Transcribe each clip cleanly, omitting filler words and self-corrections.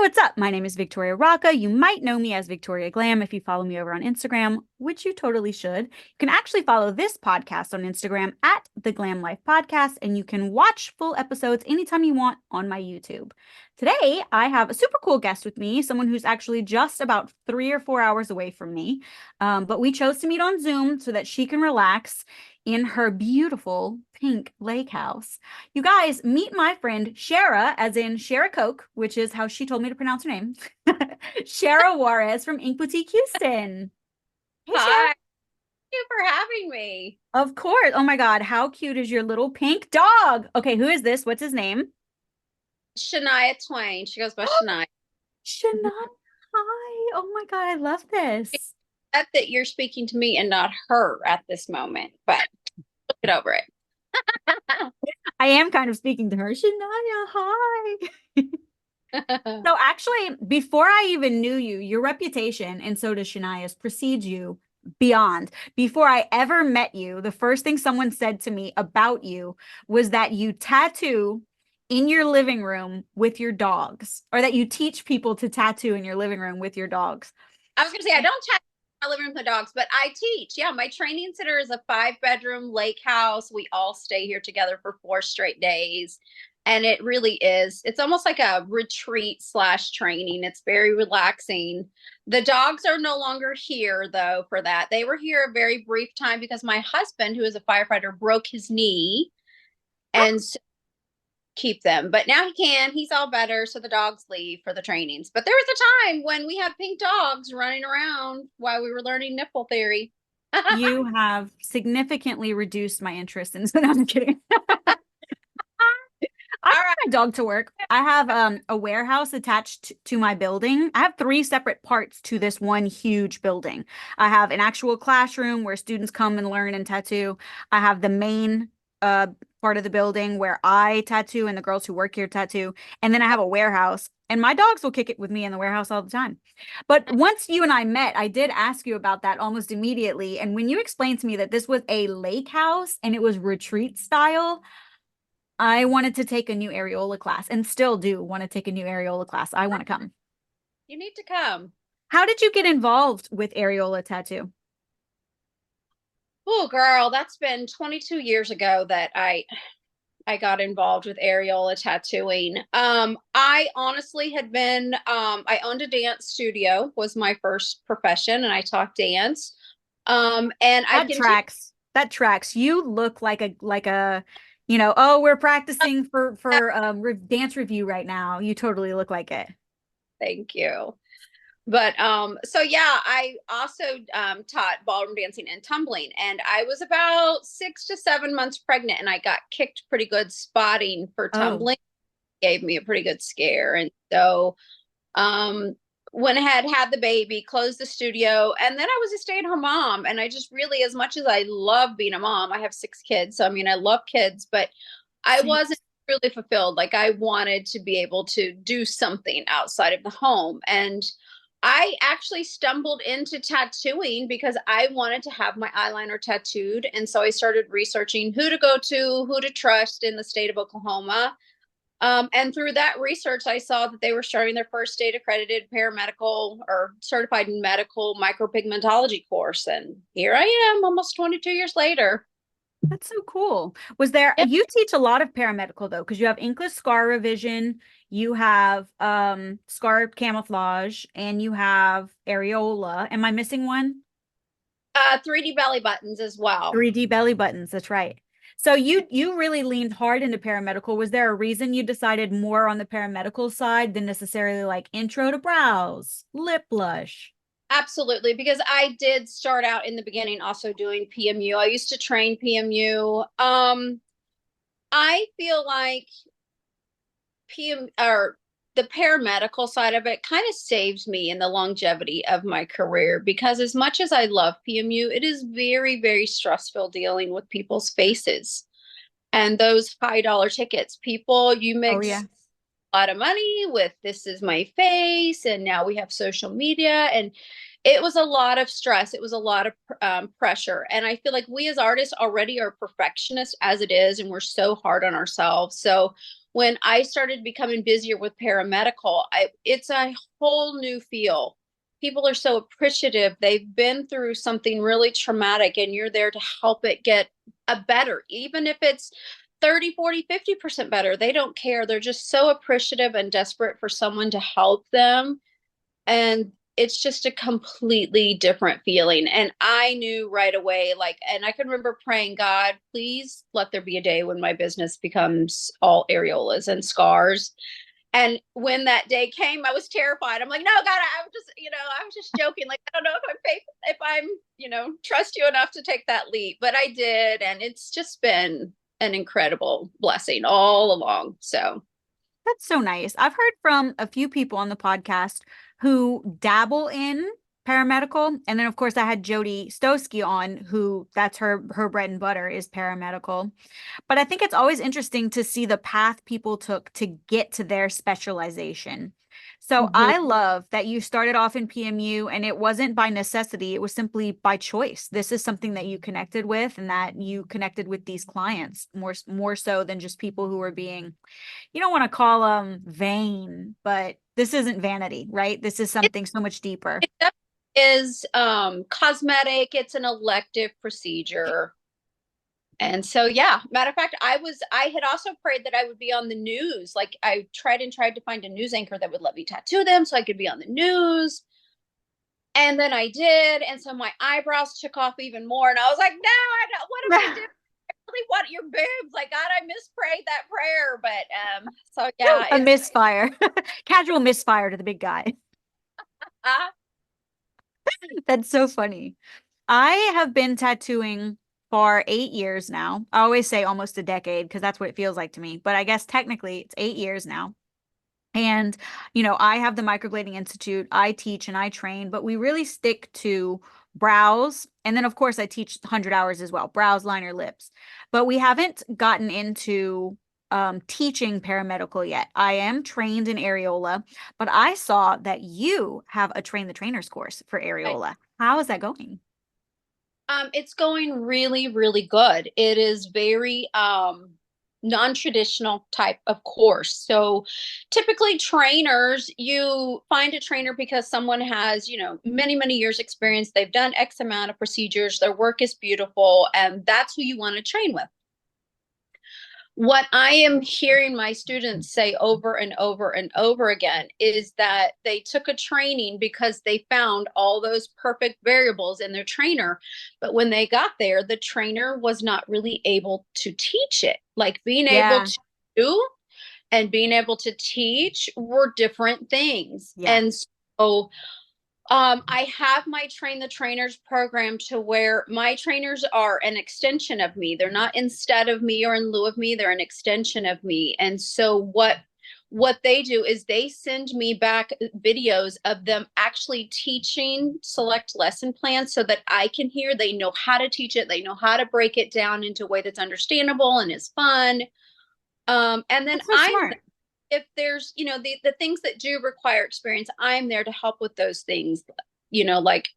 What's up? My name is Victoria Rocca. You might know me as Victoria Glam if you follow me over on Instagram, which you totally should. You can actually follow this podcast on Instagram at the GlamLife Podcast, and you can watch full episodes anytime you want on my YouTube. Today, I have a super cool guest with me, someone who's actually just about 3 or 4 hours away from me. But we chose to meet on Zoom so that she can relax in her beautiful pink lake house. You guys, meet my friend Sherah, as in Sherah Coke, which is how she told me to pronounce her name. Sherah Juarez from Ink Boutique Houston. Hey, Sherah. Hi, thank you for having me. Of course. Oh my God, how cute is your little pink dog? Okay, who is this? What's his name? Shania Twain. She goes by Shania. Shania. Hi. Oh my God, I love this. That you're speaking to me and not her at this moment, but look it over it. I am kind of speaking to her. Shania, hi. So actually, before I even knew you, your reputation, and so does Shania's, precedes you beyond. Before I ever met you, the first thing someone said to me about you was that you tattoo in your living room with your dogs, or that you teach people to tattoo in your living room with your dogs. I was going to say, I don't tattoo my living room with the dogs, but I teach. Yeah, my training center is a 5-bedroom lake house. We all stay here together for 4 straight days. And it really is. It's almost like a retreat / training. It's very relaxing. The dogs are no longer here, though, for that. They were here a very brief time because my husband, who is a firefighter, broke his knee and so keep them. But now he can. He's all better. So the dogs leave for the trainings. But there was a time when we had pink dogs running around while we were learning nipple theory. You have significantly reduced my interest in. No, I'm kidding. I All have right. my dog to work. I have a warehouse attached to my building. I have 3 separate parts to this one huge building. I have an actual classroom where students come and learn and tattoo. I have the main uh part of the building where I tattoo and the girls who work here tattoo. And then I have a warehouse. And my dogs will kick it with me in the warehouse all the time. But once you and I met, I did ask you about that almost immediately. And when you explained to me that this was a lake house and it was retreat style, I wanted to take a new Areola class and still do want to take a new Areola class. I want to come. You need to come. How did you get involved with Areola tattoo? Oh, girl, that's been 22 years ago that I got involved with areola tattooing. I honestly had been I owned a dance studio, was my first profession, and I taught dance. And I That continued. tracks. That tracks. You look like a, oh, we're practicing for dance review right now. You totally look like it. Thank you. But so yeah, I also taught ballroom dancing and tumbling, and I was about 6 to 7 months pregnant, and I got kicked pretty good spotting for Oh, tumbling. Gave me a pretty good scare, and so um went ahead, had the baby, closed the studio, and then I was a stay-at-home mom. And I just really, as much as I love being a mom, I have 6 kids, so I mean, I love kids, but I see, wasn't really fulfilled. Like, I wanted to be able to do something outside of the home. And I actually stumbled into tattooing because I wanted to have my eyeliner tattooed. And so I started researching who to go to, who to trust in the state of Oklahoma. And through that research, I saw that they were starting their first state accredited paramedical or certified medical micropigmentology course. And here I am almost 22 years later. that's so cool. Was there, Yep. you teach a lot of paramedical though, because you have inkless scar revision, you have scar camouflage, and you have areola. Am I missing one? 3D belly buttons as well. 3D belly buttons, that's right. So you really leaned hard into paramedical. Was there a reason you decided more on the paramedical side than necessarily like intro to brows, lip blush? Absolutely, because I did start out in the beginning also doing PMU. I used to train PMU. I feel like PM or the paramedical side of it kind of saves me in the longevity of my career, because as much as I love PMU, it is very, very stressful dealing with people's faces and those high dollar tickets. People, you Oh yeah. mix a lot of money with this is my face, and now we have social media, and it was a lot of stress. It was a lot of pressure. And I feel like we as artists already are perfectionists as it is, and we're so hard on ourselves. So when I started becoming busier with paramedical, it's a whole new feel. People are so appreciative. They've been through something really traumatic, and you're there to help it get a better, even if it's 30, 40, 50% better. They don't care. They're just so appreciative and desperate for someone to help them. And it's just a completely different feeling. And I knew right away, like, and I can remember praying, God, please let there be a day when my business becomes all areolas and scars. And when that day came, I was terrified. I'm like, no, God, I was just joking. Like, I don't know if I'm, trust you enough to take that leap, but I did. And it's just been an incredible blessing all along. So That's so nice. I've heard from a few people on the podcast who dabble in paramedical. And then of course I had Jody Stosky on, who that's her bread and butter is paramedical. But I think it's always interesting to see the path people took to get to their specialization. So mhm. I love that you started off in PMU and it wasn't by necessity, it was simply by choice. This is something that you connected with and that you connected with these clients more so than just people who were being, you don't want to call them vain, but this isn't vanity, right? This is it, something so much deeper. it definitely is cosmetic. It's an elective procedure. And so, yeah, matter of fact, I had also prayed that I would be on the news. Like I tried to find a news anchor that would let me tattoo them so I could be on the news. And then I did. And so my eyebrows took off even more. And I was like, no, I don't, what am I doing? I really want your boobs. Like, God, I misprayed that prayer. But so yeah, A it's misfire, casual misfire to the big guy. uh, That's so funny. I have been tattooing for 8 years now. I always say almost a decade because that's what it feels like to me. But I guess technically it's 8 years now. And, I have the Microblading Institute. I teach and I train, but we really stick to brows. And then, of course, I teach 100 hours as well, brows, liner, lips. But we haven't gotten into teaching paramedical yet. I am trained in Areola, but I saw that you have a train the trainers course for Areola. How is that going? it's going really, really good. It is very non-traditional type of course. So typically trainers, you find a trainer because someone has, many, many years experience. They've done X amount of procedures. Their work is beautiful, and that's who you want to train with. What I am hearing my students say over and over and over again is that they took a training because they found all those perfect variables in their trainer. But when they got there, the trainer was not really able to teach it. Like being able Yeah. to do and being able to teach were different things. Yeah. And so I have my train the trainers program to where my trainers are an extension of me. They're not instead of me or in lieu of me. They're an extension of me. And so what they do is they send me back videos of them actually teaching select lesson plans so that I can hear. They know how to teach it. They know how to break it down into a way that's understandable and is fun. And then That's so smart. if there's the things that do require experience, I'm there to help with those things. Like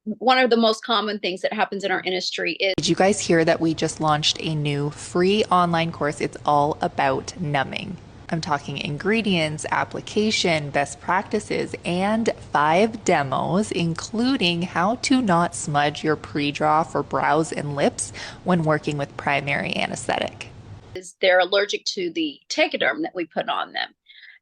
one of the most common things that happens in our industry is, did you guys hear that we just launched a new free online course? It's all about numbing. I'm talking ingredients, application, best practices, and 5 demos, including how to not smudge your pre-draw for brows and lips when working with primary anesthetic. they're allergic to the tegaderm that we put on them.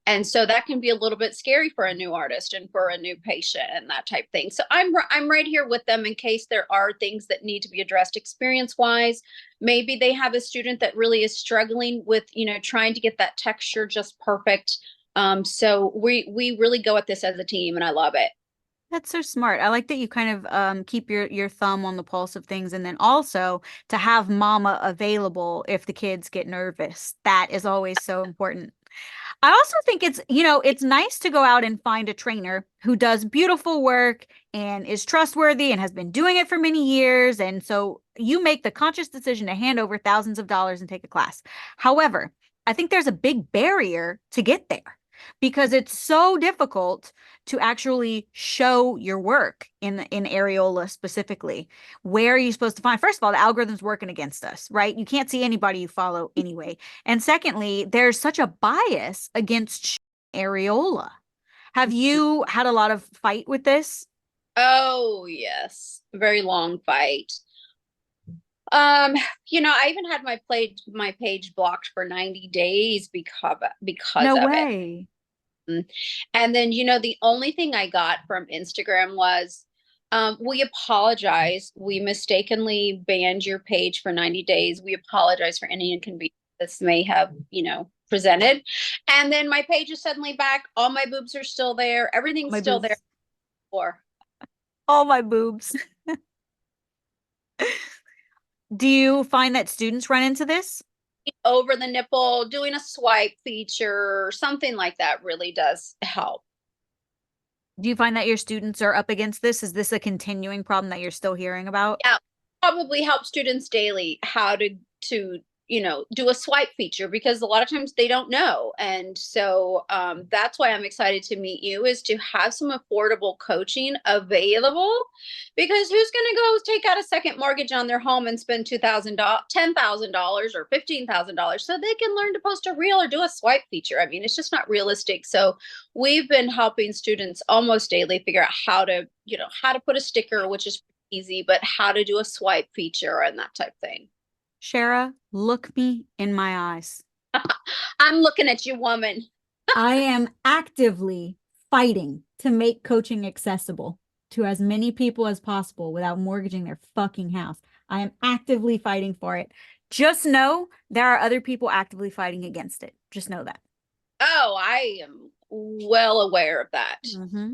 And so that can be a little bit scary for a new artist and for a new patient and that type thing. So I'm right here with them in case there are things that need to be addressed experience wise. Maybe they have a student that really is struggling with, trying to get that texture just perfect. So we really go at this as a team, and I love it. That's so smart. I like that you kind of keep your thumb on the pulse of things and then also to have mama available if the kids get nervous. That is always so important. I also think it's nice to go out and find a trainer who does beautiful work and is trustworthy and has been doing it for many years. And so you make the conscious decision to hand over thousands of dollars and take a class. However, I think there's a big barrier to get there. because it's so difficult to actually show your work in areola specifically. Where are you supposed to find? First of all, the algorithm's working against us, right? You can't see anybody you follow anyway. And secondly, there's such a bias against areola. Have you had a lot of fight with this? Oh, yes. Very long fight. Um, I even had my page blocked for 90 days because No of it. way. And then, the only thing I got from Instagram was, we apologize. We mistakenly banned your page for 90 days. We apologize for any inconvenience this may have, presented. And then my page is suddenly back. All my boobs are still there. Everything's My still there. boobs. Or All my boobs. Do you find that students run into this? over the nipple, doing a swipe feature, or something like that really does help. Do you find that your students are up against this? Is this a continuing problem that you're still hearing about? Yeah, probably help students daily how to do a swipe feature, because a lot of times they don't know. And so that's why I'm excited to meet you, is to have some affordable coaching available, because who's going to go take out a second mortgage on their home and spend $2,000 $10,000 or $15,000 so they can learn to post a reel or do a swipe feature? I mean, it's just not realistic. So we've been helping students almost daily figure out how to put a sticker, which is easy, but how to do a swipe feature and that type thing. Sherah, look me in my eyes. I'm looking at you, woman. I am actively fighting to make coaching accessible to as many people as possible without mortgaging their fucking house. I am actively fighting for it. Just know there are other people actively fighting against it. Just know that. Oh, I am well aware of that. Mm-hmm.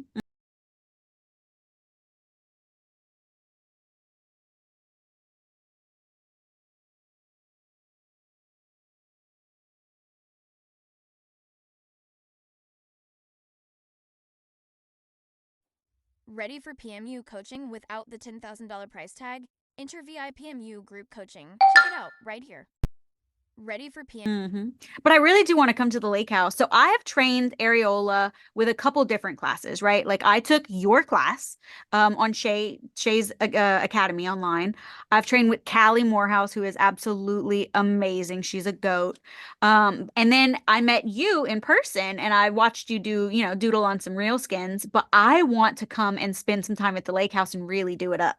Ready for PMU coaching without the $10,000 price tag? Enter VI PMU group coaching. Check it out right here. Ready for PMU. Mm-hmm. But I really do want to come to the lake house. So I have trained areola with a couple different classes, right? Like I took your class on Shay's Academy online. I've trained with Callie Morehouse, who is absolutely amazing. She's a goat. And then I met you in person and I watched you doodle on some real skins. But I want to come and spend some time at the lake house and really do it up.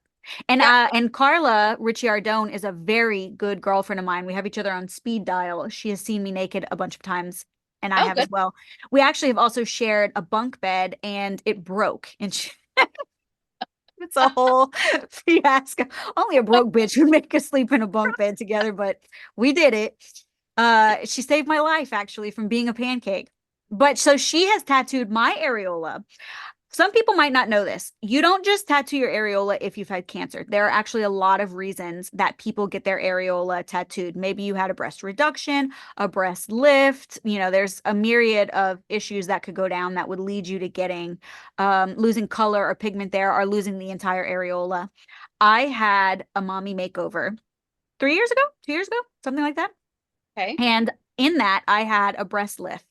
Yeah. And Carla Ricciardone is a very good girlfriend of mine. We have each other on speed dial. She has seen me naked a bunch of times, and I Oh, have good. as well. We actually have also shared a bunk bed, and it broke. And it's a whole fiasco. Only a broke bitch would make us sleep in a bunk bed together, but we did it. She saved my life actually from being a pancake. But so she has tattooed my areola. Some people might not know this. You don't just tattoo your areola if you've had cancer. There are actually a lot of reasons that people get their areola tattooed. Maybe you had a breast reduction, a breast lift. There's a myriad of issues that could go down that would lead you to getting losing color or pigment there, or losing the entire areola. I had a mommy makeover 3 years ago, 2 years ago, something like that. Okay. And in that, I had a breast lift.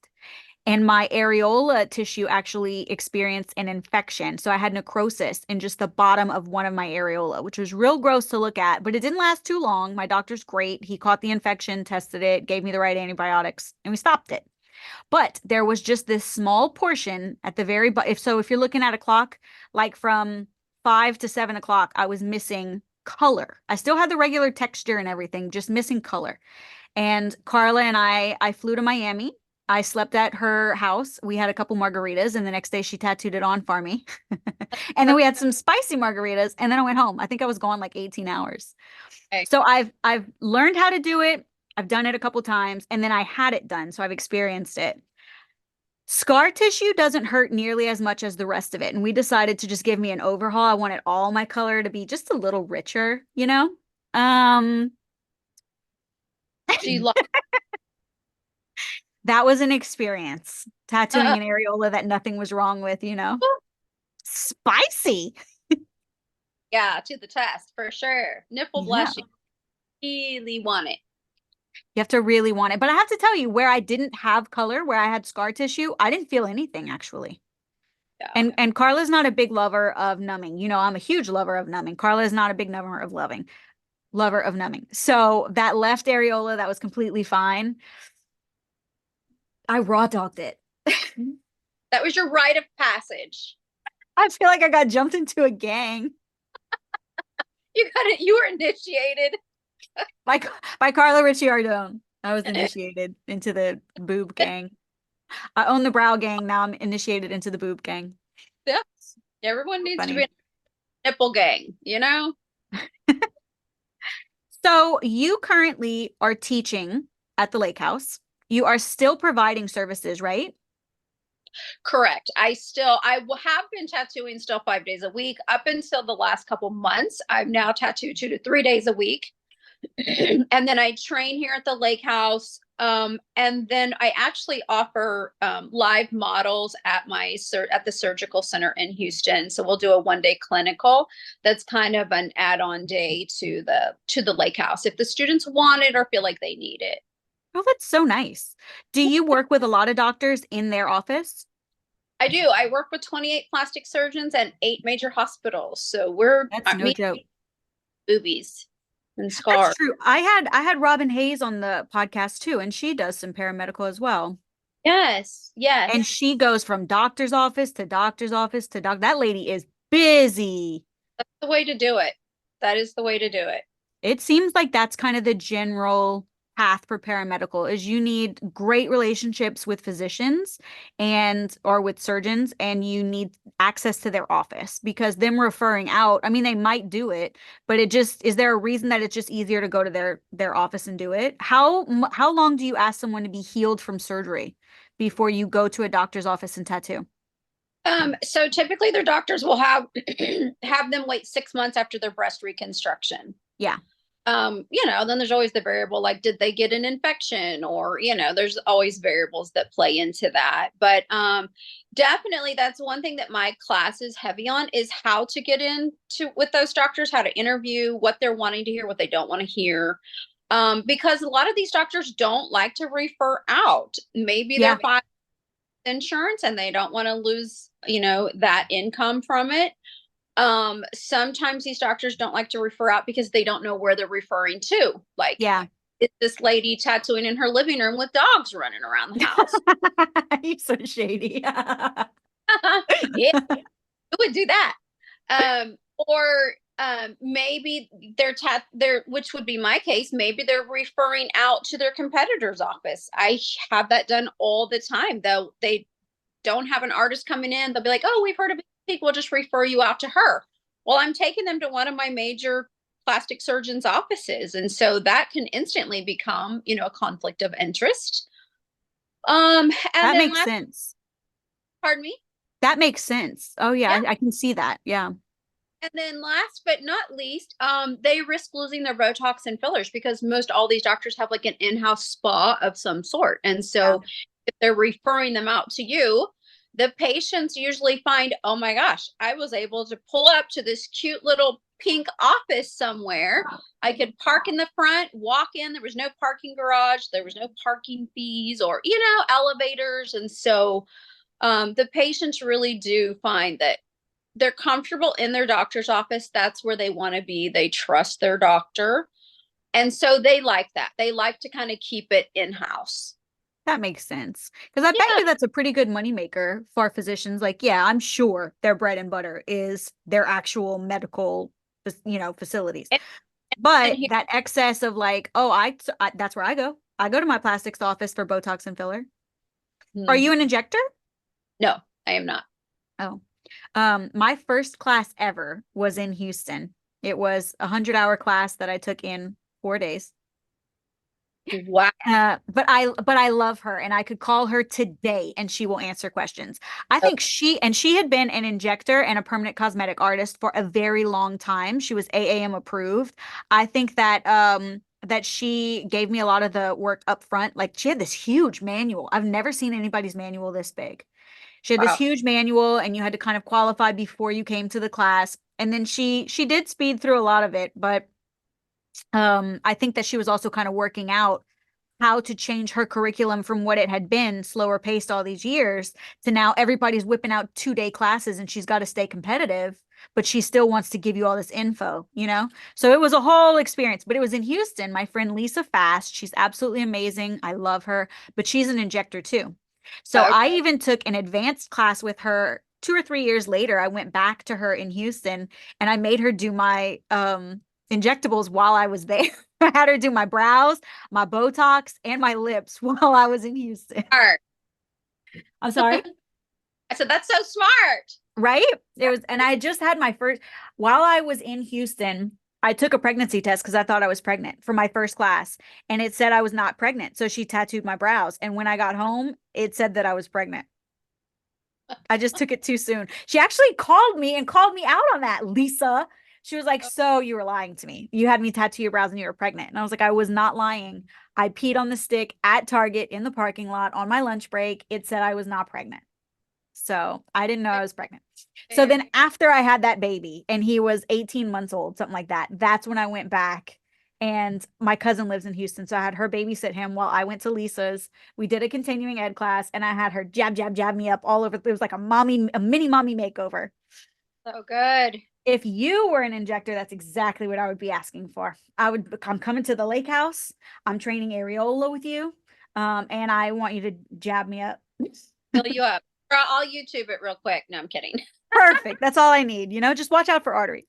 And my areola tissue actually experienced an infection. So I had necrosis in just the bottom of one of my areola, which was real gross to look at, but it didn't last too long. My doctor's great. He caught the infection, tested it, gave me the right antibiotics, and we stopped it. But there was just this small portion at the very if you're looking at a clock, like from 5 to 7 o'clock, I was missing color. I still had the regular texture and everything, just missing color. And Carla and I flew to Miami. I slept at her house. We had a couple margaritas, and the next day she tattooed it on for me. And then we had some spicy margaritas, and then I went home. I think I was gone like 18 hours. Okay. So I've learned how to do it. I've done it a couple times, and then I had it done, so I've experienced it. Scar tissue doesn't hurt nearly as much as the rest of it, and we decided to just give me an overhaul. I wanted all my color to be just a little richer, you know? Um, She lost. That was an experience. Tattooing an areola that nothing was wrong with. Spicy. Yeah, to the test for sure. Nipple Yeah. blushing. Really want it. You have to really want it. But I have to tell you, where I didn't have color, where I had scar tissue, I didn't feel anything actually. Yeah. And Carla's not a big lover of numbing. You know, I'm a huge lover of numbing. Carla is not a big lover of numbing. So that left areola that was completely fine. I raw dogged it. That was your rite of passage. I feel like I got jumped into a gang You got it. You were initiated. by by Carla Ricciardone. I was initiated into the boob gang. I own the brow gang. Now I'm initiated into the boob gang. Yeah. Everyone needs to be Funny. a nipple gang, you know? So you currently are teaching at the lake house. You are still providing services, right? Correct. Have been tattooing still 5 days a week. Up until the last couple months, I've now tattooed 2 to 3 days a week. And then I train here at the lake house. And then I actually offer live models at at the surgical center in Houston. So we'll do a 1 day clinical that's kind of an add-on day to the lake house if the students want it or feel like they need it. Oh, that's so nice. Do you work with a lot of doctors in their office? I do. I work with 28 plastic surgeons and 8 major hospitals. So That's no joke. boobies and That's scars. true. I had Robin Hayes on the podcast too, and she does some paramedical as well. Yes, yes. And she goes from doctor's office to doctor's office to doc. That lady is busy. That's the way to do it. That is the way to do it. It seems like that's kind of the general path for paramedical is you need great relationships with physicians and or with surgeons, and you need access to their office because them referring out, I mean, they might do it, but it just, is there a reason that it's just easier to go to their office and do it? How long do you ask someone to be healed from surgery before you go to a doctor's office and tattoo? So typically their doctors will have have them wait 6 months after their breast reconstruction. Yeah. Then there's always the variable like, did they get an infection? Or, there's always variables that play into that. But definitely that's one thing that my class is heavy on is how to get into with those doctors, how to interview, what they're wanting to hear, what they don't want to hear. Because a lot of these doctors don't like to refer out. Maybe they're fine insurance and they don't want to lose, that income from it. Sometimes these doctors don't like to refer out because they don't know where they're referring to. Like, is this lady tattooing in her living room with dogs running around the house? You're so shady. Yeah, who would do that? Or maybe which would be my case, maybe they're referring out to their competitor's office. I have that done all the time, though. They don't have an artist coming in. They'll be like, oh, we've heard of it. We'll just refer you out to her. Well, I'm taking them to one of my major plastic surgeons' offices. And so that can instantly become, a conflict of interest. And that makes sense. Pardon me? That makes sense. Oh, yeah. I can see that. Yeah. And then last but not least, they risk losing their Botox and fillers because most all these doctors have like an in-house spa of some sort. And so if they're referring them out to you, the patients usually find, oh my gosh, I was able to pull up to this cute little pink office somewhere. I could park in the front, walk in. There was no parking garage. There was no parking fees or, elevators. And so the patients really do find that they're comfortable in their doctor's office. That's where they want to be. They trust their doctor. And so they like that. They like to kind of keep it in-house. That makes sense. Because I bet you that's a pretty good moneymaker for physicians. Like, I'm sure their bread and butter is their actual medical, facilities. But that excess of like, that's where I go. I go to my plastics office for Botox and filler. Are you an injector? No, I am not. Oh, my first class ever was in Houston. It was a 100-hour class that I took in 4 days. Wow. But I love her and I could call her today and she will answer questions. I think she had been an injector and a permanent cosmetic artist for a very long time. She was AAM approved. I think that that she gave me a lot of the work up front. Like she had this huge manual. I've never seen anybody's manual this big. She had this huge manual and you had to kind of qualify before you came to the class. And then she did speed through a lot of it, but I think that she was also kind of working out how to change her curriculum from what it had been slower paced all these years to now everybody's whipping out 2-day classes and she's got to stay competitive, but she still wants to give you all this info, you know? So it was a whole experience, but it was in Houston. My friend Lisa Fast, she's absolutely amazing. I love her, but she's an injector too. So I Okay. even took an advanced class with her 2 or 3 years later. I went back to her in Houston and I made her do my injectables while I was there. I had her do my brows, my Botox, and my lips while I was in Houston. Smart. I'm sorry. I said, that's so smart. Right? It was, and I just had my first, while I was in Houston, I took a pregnancy test because I thought I was pregnant for my first class, and it said I was not pregnant. So she tattooed my brows. And when I got home, it said that I was pregnant. I just took it too soon. She actually called me and called me out on that, Lisa. She was like, "So you were lying to me. You had me tattoo your brows and you were pregnant." And I was like, "I was not lying. I peed on the stick at Target in the parking lot on my lunch break. It said I was not pregnant." So I didn't know I was pregnant. So then after I had that baby and he was 18 months old, something like that, that's when I went back. And my cousin lives in Houston. So I had her babysit him while I went to Lisa's. We did a continuing ed class and I had her jab, jab, jab me up all over. It was like a mini mommy makeover. So good. If you were an injector, that's exactly what I would be asking for. I'm coming to the lake house. I'm training Areola with you. And I want you to jab me up. Fill you up. I'll YouTube it real quick. No, I'm kidding. Perfect. That's all I need. Just watch out for arteries.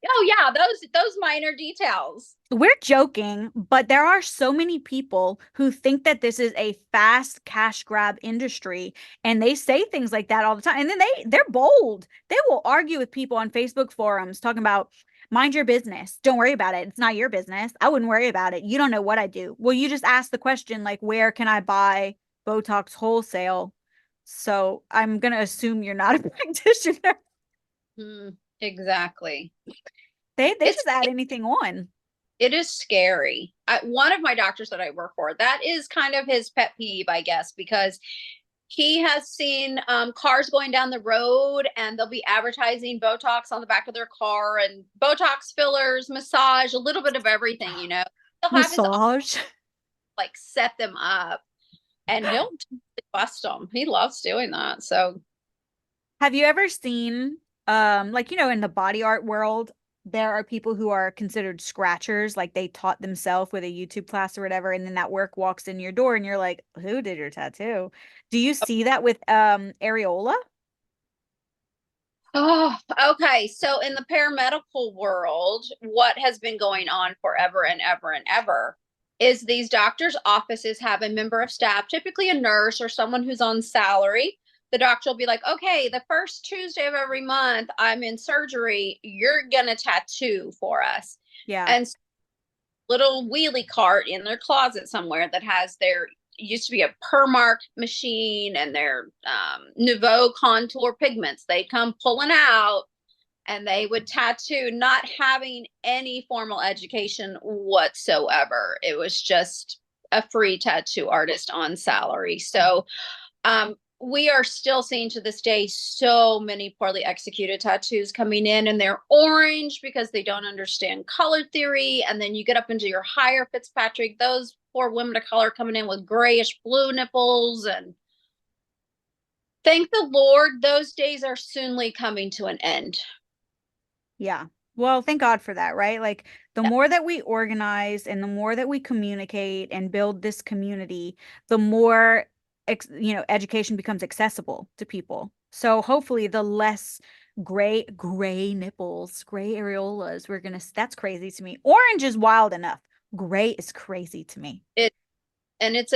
Oh yeah, those minor details. We're joking, but there are so many people who think that this is a fast cash grab industry and they say things like that all the time. And then they're bold. They will argue with people on Facebook forums talking about mind your business. Don't worry about it. It's not your business. I wouldn't worry about it. You don't know what I do. Well, you just ask the question like, where can I buy Botox wholesale? So I'm going to assume you're not a practitioner. Exactly. They It's just add anything on. it is scary. One of my doctors that I work for, that is kind of his pet peeve, I guess, because he has seen cars going down the road and they'll be advertising Botox on the back of their car and Botox fillers, massage, a little bit of everything, He'll have his Massage. like set them up and he'll bust them. He loves doing that. So Have you ever seen, like, in the body art world, there are people who are considered scratchers, like they taught themselves with a YouTube class or whatever, and then that work walks in your door and you're like, who did your tattoo? Do you see that with Areola? oh, okay. So in the paramedical world, what has been going on forever and ever and ever is these doctors' offices have a member of staff, typically a nurse or someone who's on salary. The doctor will be like, okay, the first Tuesday of every month, I'm in surgery. You're going to tattoo for us. Yeah. And little wheelie cart in their closet somewhere that has their used to be a Permark machine and their Nouveau contour pigments. They'd come pulling out and they would tattoo, not having any formal education whatsoever. It was just a free tattoo artist on salary. So we are still seeing to this day so many poorly executed tattoos coming in, and they're orange because they don't understand color theory. And then you get up into your higher Fitzpatrick, those poor women of color coming in with grayish blue nipples. And thank the Lord, those days are soonly coming to an end. Yeah. Well, thank God for that, right? Like the more that we organize and the more that we communicate and build this community, the more education becomes accessible to people. So hopefully the less gray nipples, gray areolas, that's crazy to me. Orange is wild enough. Gray is crazy to me. And it's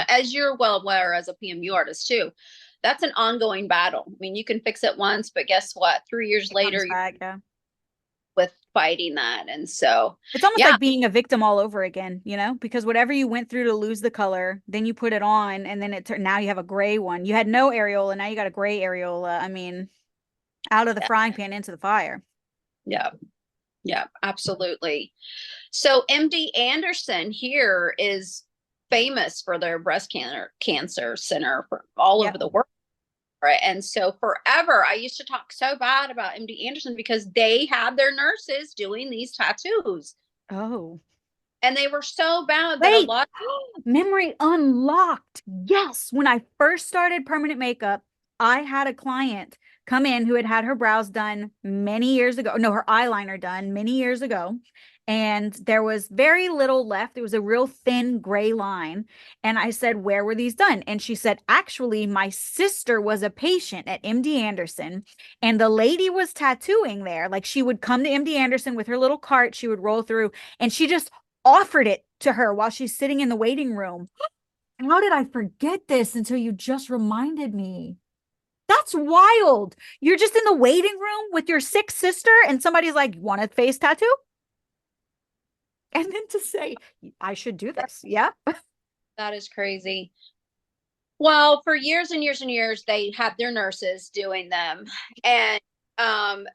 as you're well aware as a PMU artist too, that's an ongoing battle. I mean, you can fix it once, but guess what? 3 years later, Yeah. with fighting that. And so it's almost like being a victim all over again, because whatever you went through to lose the color, then you put it on and then now you have a gray one. You had no areola, now you got a gray areola. I mean, out of the frying pan into the fire. Yeah. Yeah, absolutely. So MD Anderson here is famous for their breast cancer center for all over the world. Right. And so forever, I used to talk so bad about MD Anderson because they had their nurses doing these tattoos. Oh. And they were so bad that a Wait, lot. memory unlocked. Yes. When I first started permanent makeup, I had a client come in who had had her brows done many years ago. No, her eyeliner done many years ago. And there was very little left. It was a real thin gray line. And I said, "Where were these done?" And she said, "Actually, my sister was a patient at MD Anderson, and the lady was tattooing there. Like she would come to MD Anderson with her little cart, she would roll through, and she just offered it to her while she's sitting in the waiting room." How did I forget this until you just reminded me? That's wild. You're just in the waiting room with your sick sister, and somebody's like, "Want a face tattoo?" And then to say, "I should do this." Yeah. That is crazy. Well, for years and years and years, they had their nurses doing them. And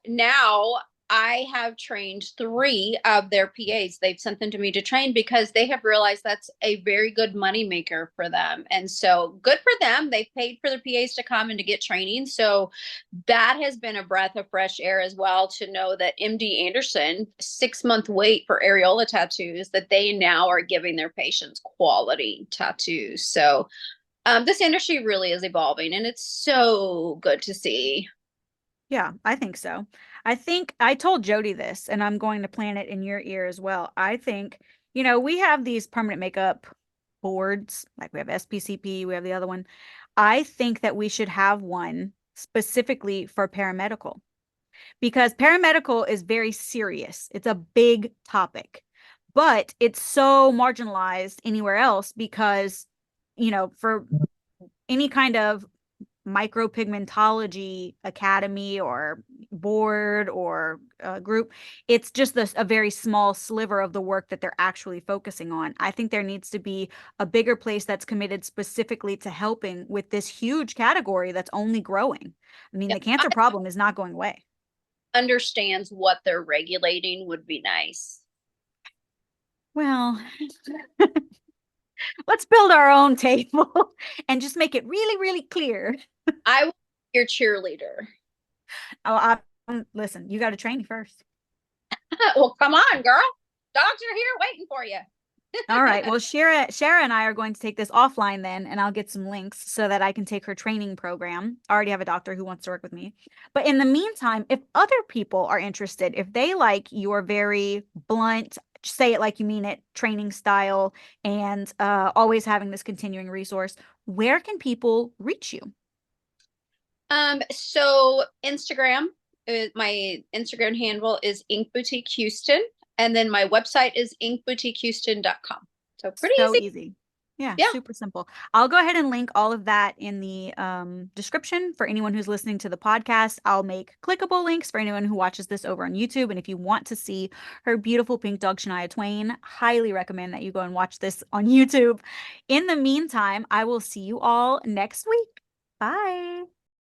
now I have trained 3 of their PAs. They've sent them to me to train because they have realized that's a very good money maker for them. And so good for them. They've paid for their PAs to come and to get training. So that has been a breath of fresh air as well, to know that MD Anderson, 6-month wait for areola tattoos, that they now are giving their patients quality tattoos. So this industry really is evolving, and it's so good to see. Yeah, I think so. I think I told Jody this, and I'm going to plant it in your ear as well. I think, we have these permanent makeup boards, like we have SPCP, we have the other one. I think that we should have one specifically for paramedical, because paramedical is very serious. It's a big topic, but it's so marginalized anywhere else because, for any kind of micropigmentology academy or board or group, it's just a very small sliver of the work that they're actually focusing on. I think there needs to be a bigger place that's committed specifically to helping with this huge category that's only growing. I mean, Yeah, the cancer problem is not going away. understands what they're regulating would be nice. Well, let's build our own table and just make it really, really clear. I will be your cheerleader. Oh, listen, you got to train me first. Well, come on, girl. Dogs are here waiting for you. All right. Well, Sherah and I are going to take this offline then, and I'll get some links so that I can take her training program. I already have a doctor who wants to work with me. But in the meantime, if other people are interested, if they like your very blunt, say it like you mean it, training style, and always having this continuing resource, where can people reach you? So Instagram, my Instagram handle is Ink Boutique Houston, and then my website is inkboutiquehouston.com. So pretty So easy. easy. Yeah, Yeah. super simple. I'll go ahead and link all of that in the description for anyone who's listening to the podcast. I'll make clickable links for anyone who watches this over on YouTube. And if you want to see her beautiful pink dog, Shania Twain, highly recommend that you go and watch this on YouTube. In the meantime, I will see you all next week. Bye.